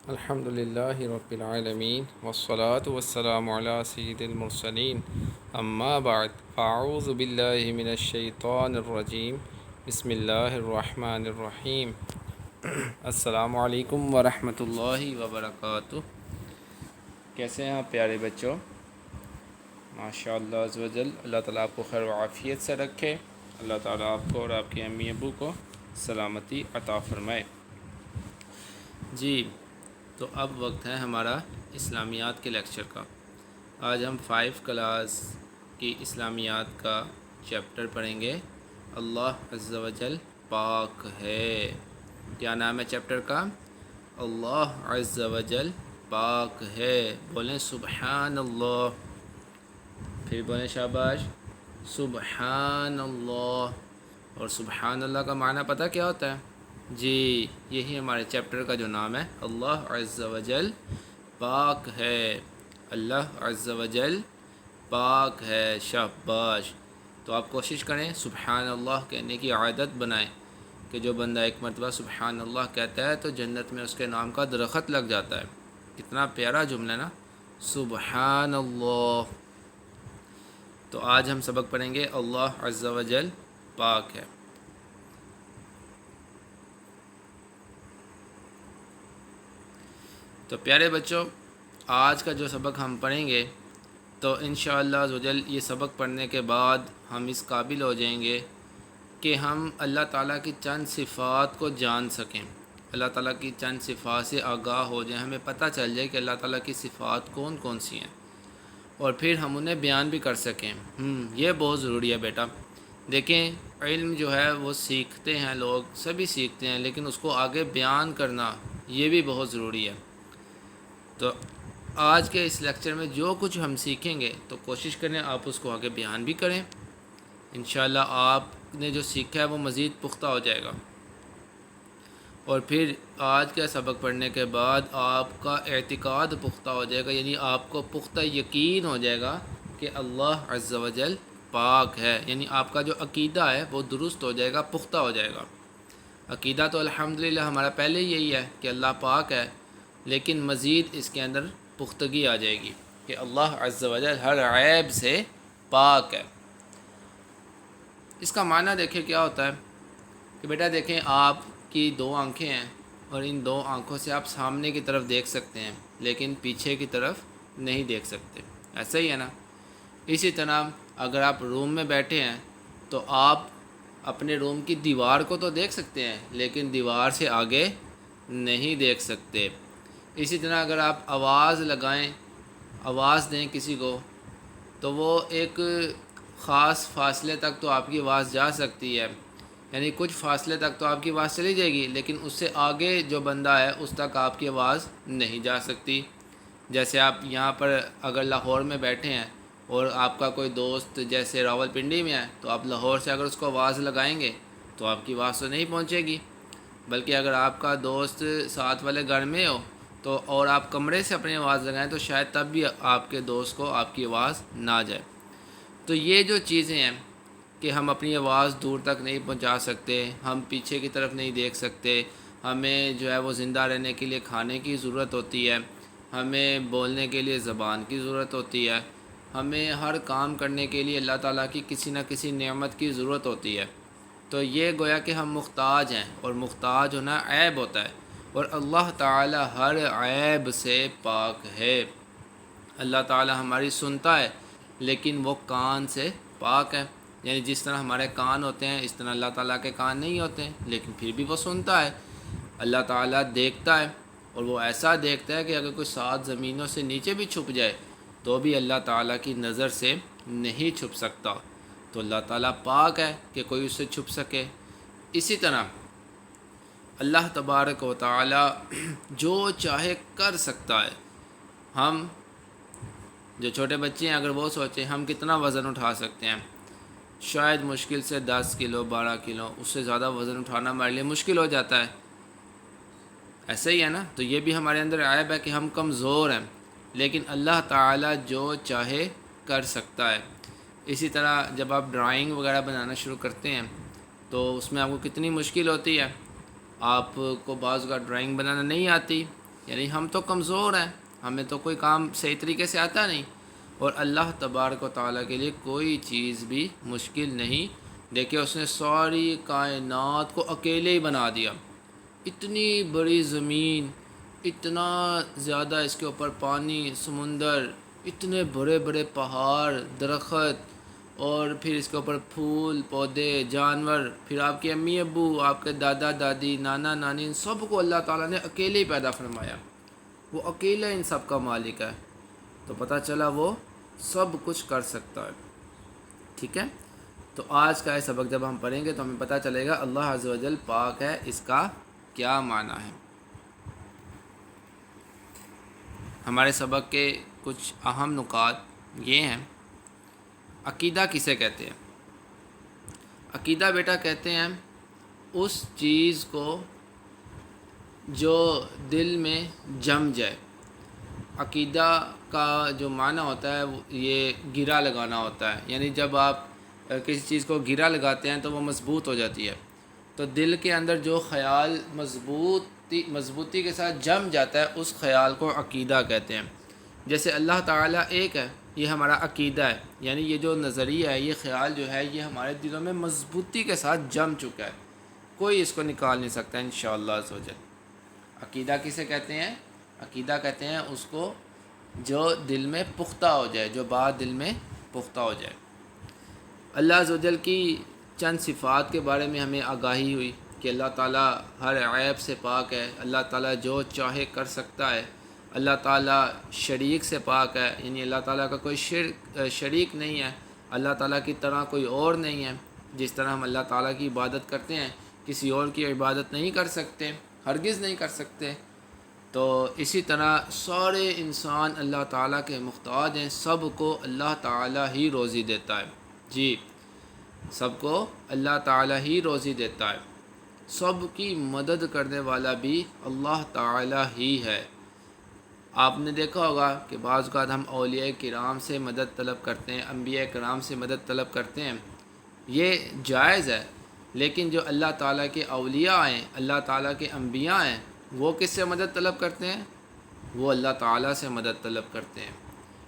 الحمد للہ رب العالمین والصلاة والسلام علی سید المرسلین اما بعد فاعوذ باللہ من الشیطان الرجیم بسم اللہ الرحمن الرحیم السلام علیکم ورحمۃ اللہ وبرکاتہ۔ کیسے ہیں آپ پیارے بچوں؟ ماشاء اللہ عز و جل، اللہ تعالیٰ آپ کو خیر و عافیت سے رکھے، اللہ تعالیٰ آپ کو اور آپ کے امی ابو کو سلامتی عطا فرمائے۔ جی، تو اب وقت ہے ہمارا اسلامیات کے لیکچر کا۔ آج ہم 5 کلاس کی اسلامیات کا چیپٹر پڑھیں گے۔ اللہ عز و جل پاک ہے۔ کیا نام ہے چیپٹر کا؟ اللہ عز و جل پاک ہے۔ بولیں سبحان اللہ، پھر بولیں شاباش سبحان اللہ۔ اور سبحان اللہ کا معنی پتہ کیا ہوتا ہے؟ جی، یہی ہمارے چیپٹر کا جو نام ہے، اللہ عز و جل پاک ہے۔ اللہ عز و جل پاک ہے، شاباش۔ تو آپ کوشش کریں سبحان اللہ کہنے کی عادت بنائیں کہ جو بندہ ایک مرتبہ سبحان اللہ کہتا ہے تو جنت میں اس کے نام کا درخت لگ جاتا ہے۔ کتنا پیارا جملہ نا، سبحان اللہ۔ تو آج ہم سبق پڑھیں گے اللہ عز و جل پاک ہے۔ تو پیارے بچوں، آج کا جو سبق ہم پڑھیں گے تو انشاءاللہ عز و جل یہ سبق پڑھنے کے بعد ہم اس قابل ہو جائیں گے کہ ہم اللہ تعالیٰ کی چند صفات کو جان سکیں، اللہ تعالیٰ کی چند صفات سے آگاہ ہو جائیں، ہمیں پتہ چل جائے کہ اللہ تعالیٰ کی صفات کون کون سی ہیں، اور پھر ہم انہیں بیان بھی کر سکیں۔ یہ بہت ضروری ہے بیٹا۔ دیکھیں، علم جو ہے وہ سیکھتے ہیں لوگ، سبھی سیکھتے ہیں، لیکن اس کو آگے بیان کرنا یہ بھی بہت ضروری ہے۔ تو آج کے اس لیکچر میں جو کچھ ہم سیکھیں گے تو کوشش کریں آپ اس کو آگے بیان بھی کریں۔ انشاءاللہ آپ نے جو سیکھا ہے وہ مزید پختہ ہو جائے گا، اور پھر آج کا سبق پڑھنے کے بعد آپ کا اعتقاد پختہ ہو جائے گا، یعنی آپ کو پختہ یقین ہو جائے گا کہ اللہ عز و جل پاک ہے، یعنی آپ کا جو عقیدہ ہے وہ درست ہو جائے گا، پختہ ہو جائے گا۔ عقیدہ تو الحمدللہ ہمارا پہلے یہی ہے کہ اللہ پاک ہے، لیکن مزید اس کے اندر پختگی آ جائے گی کہ اللہ عز و جل ہر عیب سے پاک ہے۔ اس کا معنی دیکھیں کیا ہوتا ہے کہ بیٹا دیکھیں، آپ کی 2 آنکھیں ہیں اور ان 2 آنکھوں سے آپ سامنے کی طرف دیکھ سکتے ہیں لیکن پیچھے کی طرف نہیں دیکھ سکتے، ایسا ہی ہے نا؟ اسی طرح اگر آپ روم میں بیٹھے ہیں تو آپ اپنے روم کی دیوار کو تو دیکھ سکتے ہیں لیکن دیوار سے آگے نہیں دیکھ سکتے۔ اسی طرح اگر آپ آواز لگائیں، آواز دیں کسی کو، تو وہ ایک خاص فاصلے تک تو آپ کی آواز جا سکتی ہے، یعنی کچھ فاصلے تک تو آپ کی آواز چلی جائے گی، لیکن اس سے آگے جو بندہ ہے اس تک آپ کی آواز نہیں جا سکتی۔ جیسے آپ یہاں پر اگر لاہور میں بیٹھے ہیں اور آپ کا کوئی دوست جیسے راول پنڈی میں ہے تو آپ لاہور سے اگر اس کو آواز لگائیں گے تو آپ کی آواز تو نہیں پہنچے گی، بلکہ اگر آپ کا دوست ساتھ والے گھر میں ہو تو اور آپ کمرے سے اپنی آواز لگائیں تو شاید تب بھی آپ کے دوست کو آپ کی آواز نہ جائے۔ تو یہ جو چیزیں ہیں کہ ہم اپنی آواز دور تک نہیں پہنچا سکتے، ہم پیچھے کی طرف نہیں دیکھ سکتے، ہمیں جو ہے وہ زندہ رہنے کے لیے کھانے کی ضرورت ہوتی ہے، ہمیں بولنے کے لیے زبان کی ضرورت ہوتی ہے، ہمیں ہر کام کرنے کے لیے اللہ تعالیٰ کی کسی نہ کسی نعمت کی ضرورت ہوتی ہے۔ تو یہ گویا کہ ہم محتاج ہیں، اور محتاج ہونا عیب ہوتا ہے، اور اللہ تعالیٰ ہر عیب سے پاک ہے۔ اللہ تعالیٰ ہماری سنتا ہے لیکن وہ کان سے پاک ہے، یعنی جس طرح ہمارے کان ہوتے ہیں اس طرح اللہ تعالیٰ کے کان نہیں ہوتے ہیں، لیکن پھر بھی وہ سنتا ہے۔ اللہ تعالیٰ دیکھتا ہے، اور وہ ایسا دیکھتا ہے کہ اگر کوئی 7 زمینوں سے نیچے بھی چھپ جائے تو بھی اللہ تعالیٰ کی نظر سے نہیں چھپ سکتا۔ تو اللہ تعالیٰ پاک ہے کہ کوئی اس سے چھپ سکے۔ اسی طرح اللہ تبارک و تعالیٰ جو چاہے کر سکتا ہے۔ ہم جو چھوٹے بچے ہیں اگر وہ سوچیں ہم کتنا وزن اٹھا سکتے ہیں، شاید مشکل سے 10 کلو 12 کلو، اس سے زیادہ وزن اٹھانا ہمارے لیے مشکل ہو جاتا ہے، ایسا ہی ہے نا؟ تو یہ بھی ہمارے اندر عیب ہے کہ ہم کمزور ہیں، لیکن اللہ تعالیٰ جو چاہے کر سکتا ہے۔ اسی طرح جب آپ ڈرائنگ وغیرہ بنانا شروع کرتے ہیں تو اس میں آپ کو کتنی مشکل ہوتی ہے، آپ کو بعض اوقات ڈرائنگ بنانا نہیں آتی یعنی ہم تو کمزور ہیں، ہمیں تو کوئی کام صحیح طریقے سے آتا نہیں، اور اللہ تبارک و تعالیٰ کے لیے کوئی چیز بھی مشکل نہیں۔ دیکھیں اس نے ساری کائنات کو اکیلے ہی بنا دیا، اتنی بڑی زمین، اتنا زیادہ اس کے اوپر پانی، سمندر، اتنے بڑے بڑے پہاڑ، درخت، اور پھر اس کے اوپر پھول پودے، جانور، پھر آپ کے امی ابو، آپ کے دادا دادی، نانا نانی، ان سب کو اللہ تعالیٰ نے اکیلے ہی پیدا فرمایا۔ وہ اکیلا ان سب کا مالک ہے، تو پتہ چلا وہ سب کچھ کر سکتا ہے۔ ٹھیک ہے، تو آج کا یہ سبق جب ہم پڑھیں گے تو ہمیں پتہ چلے گا اللہ عز و جل پاک ہے، اس کا کیا معنی ہے۔ ہمارے سبق کے کچھ اہم نکات یہ ہیں۔ عقیدہ کسے کہتے ہیں؟ عقیدہ بیٹا کہتے ہیں اس چیز کو جو دل میں جم جائے۔ عقیدہ کا جو معنی ہوتا ہے یہ گرا لگانا ہوتا ہے، یعنی جب آپ کسی چیز کو گرا لگاتے ہیں تو وہ مضبوط ہو جاتی ہے۔ تو دل کے اندر جو خیال مضبوطی کے ساتھ جم جاتا ہے اس خیال کو عقیدہ کہتے ہیں۔ جیسے اللہ تعالیٰ ایک ہے، یہ ہمارا عقیدہ ہے، یعنی یہ جو نظریہ ہے، یہ خیال جو ہے، یہ ہمارے دلوں میں مضبوطی کے ساتھ جم چکا ہے، کوئی اس کو نکال نہیں سکتا انشاءاللہ عز و جل۔ عقیدہ کسے کہتے ہیں؟ عقیدہ کہتے ہیں اس کو جو دل میں پختہ ہو جائے، جو بات دل میں پختہ ہو جائے۔ اللہ عز و جل کی چند صفات کے بارے میں ہمیں آگاہی ہوئی کہ اللہ تعالیٰ ہر عیب سے پاک ہے، اللہ تعالیٰ جو چاہے کر سکتا ہے، اللہ تعالیٰ شریک سے پاک ہے، یعنی اللہ تعالیٰ کا کوئی شریک نہیں ہے، اللہ تعالیٰ کی طرح کوئی اور نہیں ہے۔ جس طرح ہم اللہ تعالیٰ کی عبادت کرتے ہیں، کسی اور کی عبادت نہیں کر سکتے، ہرگز نہیں کر سکتے۔ تو اسی طرح سارے انسان اللہ تعالیٰ کے محتاج ہیں، سب کو اللہ تعالیٰ ہی روزی دیتا ہے۔ جی، سب کو اللہ تعالیٰ ہی روزی دیتا ہے، سب کی مدد کرنے والا بھی اللہ تعالیٰ ہی ہے۔ آپ نے دیکھا ہوگا کہ بعض اوقات ہم اولیاء کرام سے مدد طلب کرتے ہیں، انبیاء کرام سے مدد طلب کرتے ہیں، یہ جائز ہے، لیکن جو اللہ تعالیٰ کے اولیاء ہیں، اللہ تعالیٰ کے انبیاء ہیں، وہ کس سے مدد طلب کرتے ہیں؟ وہ اللہ تعالیٰ سے مدد طلب کرتے ہیں۔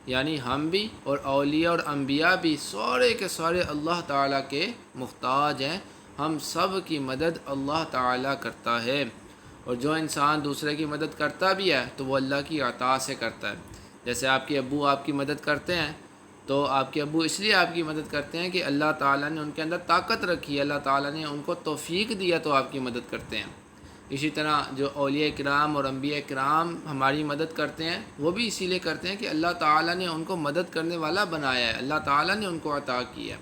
یعنی ہم بھی اور اولیاء اور انبیاء بھی سارے کے سارے اللہ تعالیٰ کے محتاج ہیں، ہم سب کی مدد اللہ تعالیٰ کرتا ہے۔ اور جو انسان دوسرے کی مدد کرتا بھی ہے تو وہ اللہ کی عطا سے کرتا ہے۔ جیسے آپ کے ابو آپ کی مدد کرتے ہیں، تو آپ کے ابو اس لیے آپ کی مدد کرتے ہیں کہ اللہ تعالیٰ نے ان کے اندر طاقت رکھی ہے، اللہ تعالیٰ نے ان کو توفیق دیا تو آپ کی مدد کرتے ہیں۔ اسی طرح جو اولیاء کرام اور انبیاء کرام ہماری مدد کرتے ہیں، وہ بھی اسی لیے کرتے ہیں کہ اللہ تعالیٰ نے ان کو مدد کرنے والا بنایا ہے، اللہ تعالیٰ نے ان کو عطا کیا ہے،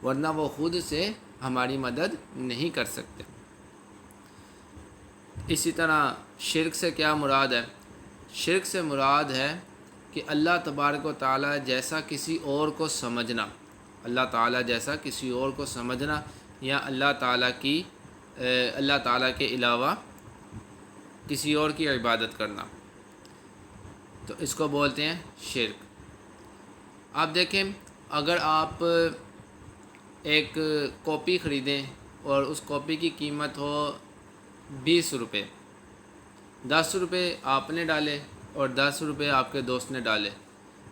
ورنہ وہ خود سے ہماری مدد نہیں کر سکتے۔ اسی طرح شرک سے کیا مراد ہے؟ شرک سے مراد ہے کہ اللہ تبارک و تعالیٰ جیسا کسی اور کو سمجھنا، اللہ تعالیٰ جیسا کسی اور کو سمجھنا، یا اللہ تعالیٰ کے علاوہ کسی اور کی عبادت کرنا، تو اس کو بولتے ہیں شرک۔ آپ دیکھیں، اگر آپ ایک کاپی خریدیں اور اس کاپی کی قیمت ہو 20 روپے، 10 روپے آپ نے ڈالے اور 10 روپے آپ کے دوست نے ڈالے،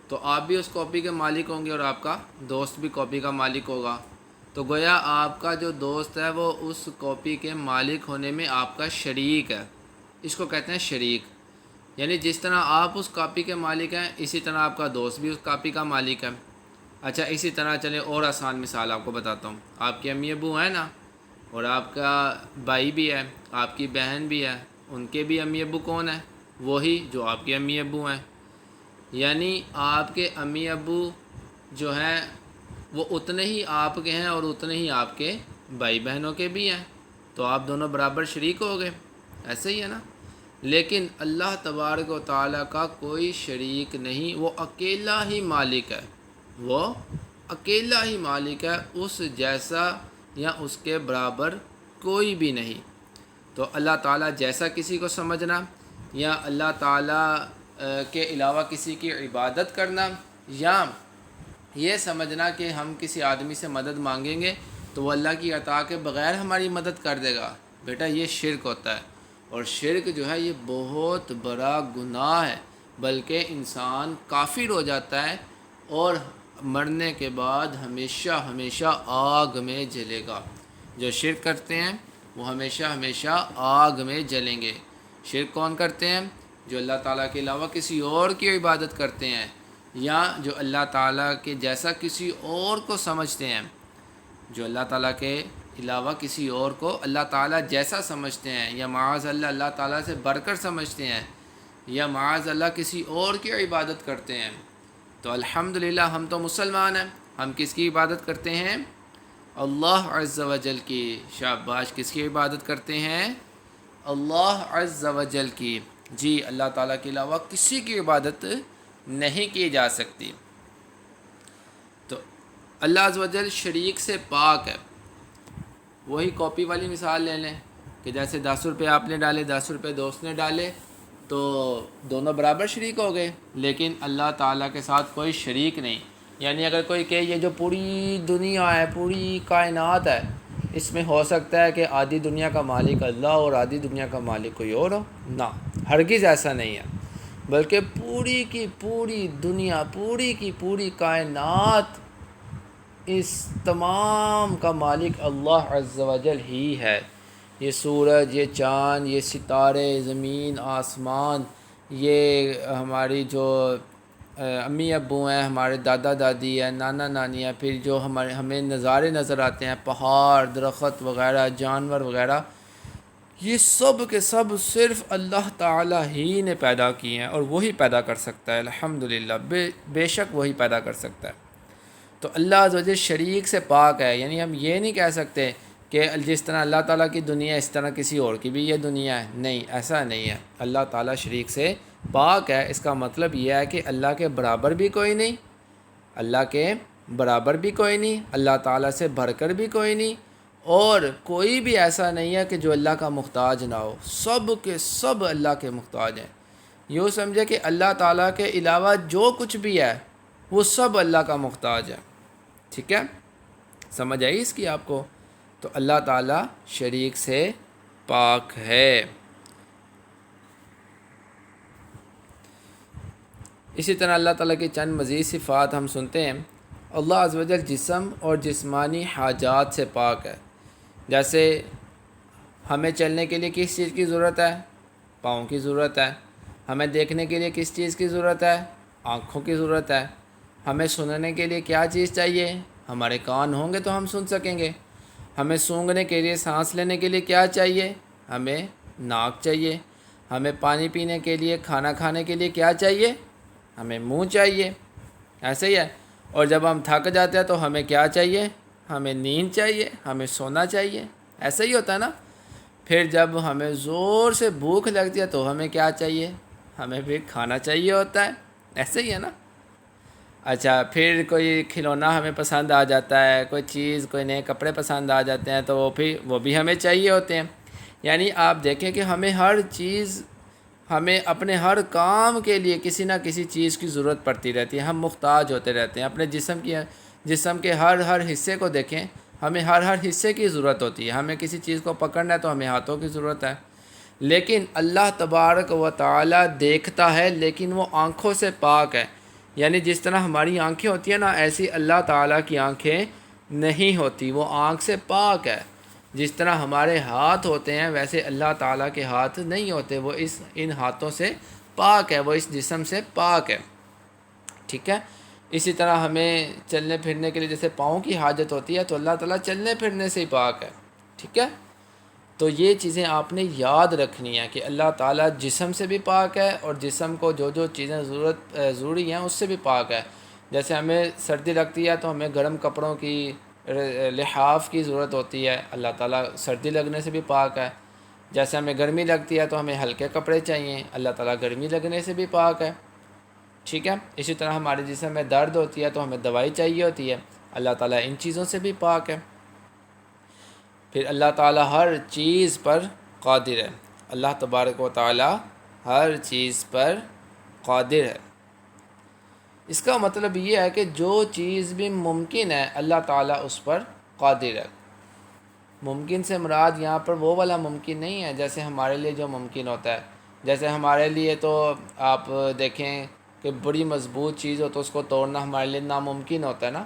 تو آپ بھی اس کاپی کے مالک ہوں گے اور آپ کا دوست بھی کاپی کا مالک ہوگا۔ تو گویا آپ کا جو دوست ہے وہ اس کاپی کے مالک ہونے میں آپ کا شریک ہے، اس کو کہتے ہیں شریک۔ یعنی جس طرح آپ اس کاپی کے مالک ہیں، اسی طرح آپ کا دوست بھی اس کاپی کا مالک ہے۔ اچھا، اسی طرح چلیں اور آسان مثال آپ کو بتاتا ہوں۔ آپ کے امی ابو ہیں نا، اور آپ کا بھائی بھی ہے، آپ کی بہن بھی ہے، ان کے بھی امی ابو کون ہیں؟ وہی جو آپ کے امی ابو ہیں۔ یعنی آپ کے امی ابو جو ہیں وہ اتنے ہی آپ کے ہیں اور اتنے ہی آپ کے بھائی بہنوں کے بھی ہیں، تو آپ دونوں برابر شریک ہو گئے، ایسے ہی ہے نا۔ لیکن اللہ تبارک و تعالیٰ کا کوئی شریک نہیں، وہ اکیلا ہی مالک ہے، وہ اکیلا ہی مالک ہے، اس جیسا یا اس کے برابر کوئی بھی نہیں۔ تو اللہ تعالیٰ جیسا کسی کو سمجھنا، یا اللہ تعالیٰ کے علاوہ کسی کی عبادت کرنا، یا یہ سمجھنا کہ ہم کسی آدمی سے مدد مانگیں گے تو وہ اللہ کی عطا کے بغیر ہماری مدد کر دے گا، بیٹا یہ شرک ہوتا ہے۔ اور شرک جو ہے یہ بہت بڑا گناہ ہے، بلکہ انسان کافر ہو جاتا ہے اور مرنے کے بعد ہمیشہ ہمیشہ آگ میں جلے گا۔ جو شرک کرتے ہیں وہ ہمیشہ ہمیشہ آگ میں جلیں گے۔ شرک کون کرتے ہیں؟ جو اللہ تعالیٰ کے علاوہ کسی اور کی عبادت کرتے ہیں، یا جو اللہ تعالیٰ کے جیسا کسی اور کو سمجھتے ہیں، جو اللہ تعالیٰ کے علاوہ کسی اور کو اللہ تعالیٰ جیسا سمجھتے ہیں، یا معاذ اللہ اللہ تعالیٰ سے بڑھ کر سمجھتے ہیں، یا معاذ اللہ کسی اور کی عبادت کرتے ہیں۔ تو الحمدللہ ہم تو مسلمان ہیں، ہم کس کی عبادت کرتے ہیں؟ اللہ عز و جل کی۔ شاباش، کس کی عبادت کرتے ہیں؟ اللہ عز و جل کی۔ جی، اللہ تعالیٰ کے علاوہ کسی کی عبادت نہیں کی جا سکتی۔ تو اللہ عز و جل شریک سے پاک ہے۔ وہی کاپی والی مثال لے لیں کہ جیسے 10 روپے آپ نے ڈالے، 10 روپے دوست نے ڈالے، تو دونوں برابر شریک ہو گئے، لیکن اللہ تعالیٰ کے ساتھ کوئی شریک نہیں۔ یعنی اگر کوئی کہ یہ جو پوری دنیا ہے، پوری کائنات ہے، اس میں ہو سکتا ہے کہ آدھی دنیا کا مالک اللہ اور آدھی دنیا کا مالک کوئی اور ہو؟ نہ، ہرگز ایسا نہیں ہے، بلکہ پوری کی پوری دنیا، پوری کی پوری کائنات، اس تمام کا مالک اللہ عز و جل ہی ہے۔ یہ سورج، یہ چاند، یہ ستارے، زمین، آسمان، یہ ہماری جو امی ابو ہیں، ہمارے دادا دادی ہیں، نانا نانی ہیں، پھر جو ہمیں نظارے نظر آتے ہیں، پہاڑ، درخت وغیرہ، جانور وغیرہ، یہ سب کے سب صرف اللہ تعالیٰ ہی نے پیدا کیے ہیں، اور وہی پیدا کر سکتا ہے۔ الحمدللہ، بے شک وہی پیدا کر سکتا ہے۔ تو اللہ عز و جل شریک سے پاک ہے۔ یعنی ہم یہ نہیں کہہ سکتے کہ جس طرح اللہ تعالیٰ کی دنیا اس طرح کسی اور کی بھی یہ دنیا ہے، نہیں، ایسا نہیں ہے۔ اللہ تعالیٰ شریک سے پاک ہے۔ اس کا مطلب یہ ہے کہ اللہ کے برابر بھی کوئی نہیں، اللہ کے برابر بھی کوئی نہیں، اللہ تعالیٰ سے بڑھ کر بھی کوئی نہیں، اور کوئی بھی ایسا نہیں ہے کہ جو اللہ کا محتاج نہ ہو۔ سب کے سب اللہ کے محتاج ہیں۔ یوں سمجھے کہ اللہ تعالیٰ کے علاوہ جو کچھ بھی ہے وہ سب اللہ کا محتاج ہے۔ ٹھیک ہے، سمجھ آئی اس کی آپ کو؟ تو اللہ تعالیٰ شریک سے پاک ہے۔ اسی طرح اللہ تعالیٰ کی چند مزید صفات ہم سنتے ہیں۔ اللہ عز و جل جسم اور جسمانی حاجات سے پاک ہے۔ جیسے ہمیں چلنے کے لیے کس چیز کی ضرورت ہے؟ پاؤں کی ضرورت ہے۔ ہمیں دیکھنے کے لیے کس چیز کی ضرورت ہے؟ آنکھوں کی ضرورت ہے۔ ہمیں سننے کے لیے کیا چیز چاہیے؟ ہمارے کان ہوں گے تو ہم سن سکیں گے۔ ہمیں سونگھنے کے لیے، سانس لینے کے لیے کیا چاہیے؟ ہمیں ناک چاہیے۔ ہمیں پانی پینے کے لیے، کھانا کھانے کے لیے کیا چاہیے؟ ہمیں منہ چاہیے۔ ایسے ہی ہے۔ اور جب ہم تھک جاتے ہیں تو ہمیں کیا چاہیے؟ ہمیں نیند چاہیے، ہمیں سونا چاہیے۔ ایسا ہی ہوتا ہے نا؟ پھر جب ہمیں زور سے بھوک لگتی ہے تو ہمیں کیا چاہیے؟ ہمیں پھر کھانا چاہیے ہوتا ہے۔ ایسے ہی ہے نا؟ اچھا، پھر کوئی کھلونا ہمیں پسند آ جاتا ہے، کوئی چیز، کوئی نئے کپڑے پسند آ جاتے ہیں تو وہ بھی ہمیں چاہیے ہوتے ہیں۔ یعنی آپ دیکھیں کہ ہمیں ہر چیز، ہمیں اپنے ہر کام کے لیے کسی نہ کسی چیز کی ضرورت پڑتی رہتی ہے۔ ہم محتاج ہوتے رہتے ہیں اپنے جسم کے ہر حصے کو دیکھیں، ہمیں ہر حصے کی ضرورت ہوتی ہے۔ ہمیں کسی چیز کو پکڑنا ہے تو ہمیں ہاتھوں کی ضرورت ہے، لیکن اللہ تبارک و تعالی دیکھتا ہے لیکن وہ آنکھوں سے پاک ہے۔ یعنی جس طرح ہماری آنکھیں ہوتی ہیں نا، ایسی اللہ تعالیٰ کی آنکھیں نہیں ہوتی، وہ آنکھ سے پاک ہے۔ جس طرح ہمارے ہاتھ ہوتے ہیں ویسے اللہ تعالیٰ کے ہاتھ نہیں ہوتے، وہ ان ہاتھوں سے پاک ہے، وہ اس جسم سے پاک ہے۔ ٹھیک ہے، اسی طرح ہمیں چلنے پھرنے کے لیے جیسے پاؤں کی حاجت ہوتی ہے تو اللہ تعالیٰ چلنے پھرنے سے ہی پاک ہے۔ ٹھیک ہے، تو یہ چیزیں آپ نے یاد رکھنی ہیں کہ اللہ تعالیٰ جسم سے بھی پاک ہے، اور جسم کو جو چیزیں ضروری ہیں اس سے بھی پاک ہے۔ جیسے ہمیں سردی لگتی ہے تو ہمیں گرم کپڑوں کی، لحاف کی ضرورت ہوتی ہے، اللہ تعالیٰ سردی لگنے سے بھی پاک ہے۔ جیسے ہمیں گرمی لگتی ہے تو ہمیں ہلکے کپڑے چاہیے، اللہ تعالیٰ گرمی لگنے سے بھی پاک ہے۔ ٹھیک ہے، اسی طرح ہمارے جسم میں درد ہوتی ہے تو ہمیں دوائی چاہیے ہوتی ہے، اللہ تعالیٰ ان چیزوں سے بھی پاک ہے۔ پھر اللہ تعالیٰ ہر چیز پر قادر ہے۔ اللہ تبارک و تعالیٰ ہر چیز پر قادر ہے۔ اس کا مطلب یہ ہے کہ جو چیز بھی ممکن ہے اللہ تعالیٰ اس پر قادر ہے۔ ممکن سے مراد یہاں پر وہ والا ممکن نہیں ہے جیسے ہمارے لیے جو ممکن ہوتا ہے. جیسے ہمارے لیے تو آپ دیکھیں کہ بڑی مضبوط چیز ہو تو اس کو توڑنا ہمارے لیے ناممکن ہوتا ہے نا.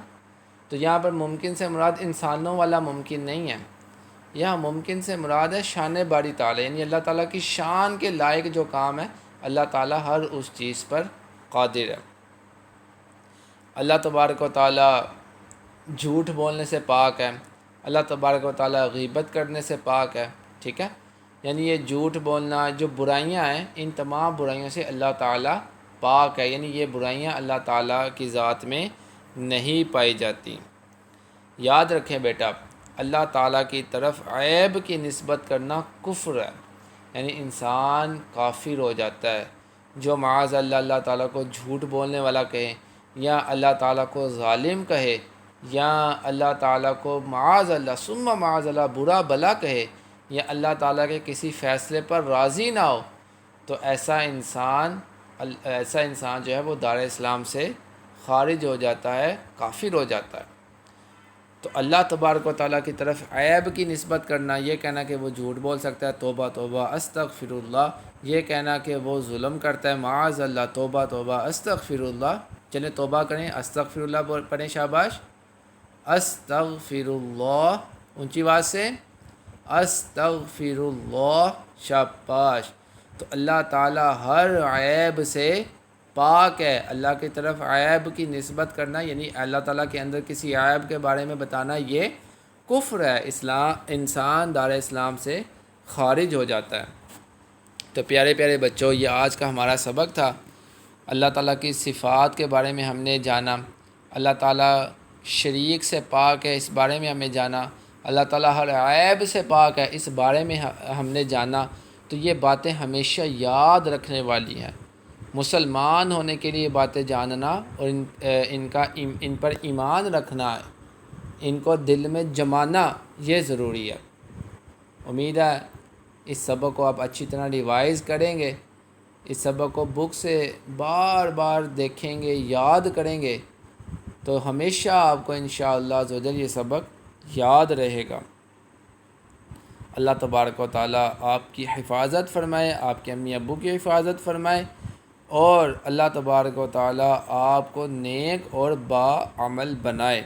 تو یہاں پر ممکن سے مراد انسانوں والا ممکن نہیں ہے. یہاں ممکن سے مراد ہے شان باری تعالیٰ، یعنی اللہ تعالیٰ کی شان کے لائق جو کام ہے اللہ تعالیٰ ہر اس چیز پر قادر ہے. اللہ تبارک و تعالیٰ جھوٹ بولنے سے پاک ہے. اللہ تبارک و تعالیٰ غیبت کرنے سے پاک ہے. ٹھیک ہے، یعنی یہ جھوٹ بولنا جو برائیاں ہیں ان تمام برائیوں سے اللہ تعالیٰ پاک ہے، یعنی یہ برائیاں اللہ تعالیٰ کی ذات میں نہیں پائی جاتی. یاد رکھیں بیٹا، اللہ تعالیٰ کی طرف عیب کی نسبت کرنا کفر ہے، یعنی انسان کافر ہو جاتا ہے. جو معاذ اللہ اللہ تعالیٰ کو جھوٹ بولنے والا کہے، یا اللہ تعالیٰ کو ظالم کہے، یا اللہ تعالیٰ کو معاذ اللہ ثم معاذ اللہ برا بلا کہے، یا اللہ تعالیٰ کے کسی فیصلے پر راضی نہ ہو، تو ایسا انسان جو ہے وہ دار اسلام سے خارج ہو جاتا ہے، کافر ہو جاتا ہے. تو اللہ تبارک و تعالیٰ کی طرف عیب کی نسبت کرنا، یہ کہنا کہ وہ جھوٹ بول سکتا ہے، توبہ توبہ استغفر اللہ، یہ کہنا کہ وہ ظلم کرتا ہے، معاذ اللہ، توبہ توبہ استغفر اللہ. چلیں توبہ کریں، استغفر اللہ پڑھیں، شاباش، استغفر اللہ، اونچی آواز سے استغفر اللہ، شاباش. تو اللہ تعالیٰ ہر عیب سے پاک ہے. اللہ کی طرف عیب کی نسبت کرنا یعنی اللہ تعالیٰ کے اندر کسی عیب کے بارے میں بتانا یہ کفر ہے. انسان دار اسلام سے خارج ہو جاتا ہے. تو پیارے پیارے بچوں، یہ آج کا ہمارا سبق تھا. اللہ تعالیٰ کی صفات کے بارے میں ہم نے جانا. اللہ تعالیٰ شریک سے پاک ہے، اس بارے میں ہمیں جانا. اللہ تعالیٰ ہر عیب سے پاک ہے، اس بارے میں ہم نے جانا. تو یہ باتیں ہمیشہ یاد رکھنے والی ہیں. مسلمان ہونے کے لیے باتیں جاننا اور ان پر ایمان رکھنا، ان کو دل میں جمانا یہ ضروری ہے. امید ہے اس سبق کو آپ اچھی طرح ریوائز کریں گے، اس سبق کو بک سے بار بار دیکھیں گے، یاد کریں گے، تو ہمیشہ آپ کو انشاءاللہ عز و جل یہ سبق یاد رہے گا. اللہ تبارک و تعالیٰ آپ کی حفاظت فرمائے، آپ کے امی ابو کی حفاظت فرمائے، اور اللہ تبارک و تعالیٰ آپ کو نیک اور با عمل بنائے.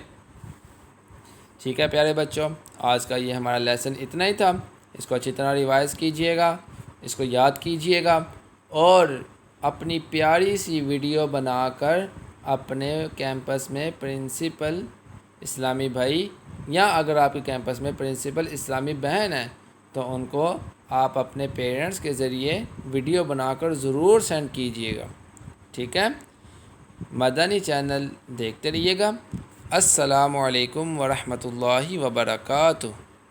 ٹھیک ہے پیارے بچوں، آج کا یہ ہمارا لیسن اتنا ہی تھا. اس کو اچھی طرح ریوائز کیجئے گا، اس کو یاد کیجئے گا، اور اپنی پیاری سی ویڈیو بنا کر اپنے کیمپس میں پرنسپل اسلامی بھائی، یا اگر آپ کے کیمپس میں پرنسپل اسلامی بہن ہیں تو ان کو آپ اپنے پیرنٹس کے ذریعے ویڈیو بنا کر ضرور سینڈ کیجئے گا. ٹھیک ہے، مدنی چینل دیکھتے رہیے گا. السلام علیکم ورحمۃ اللہ وبرکاتہ.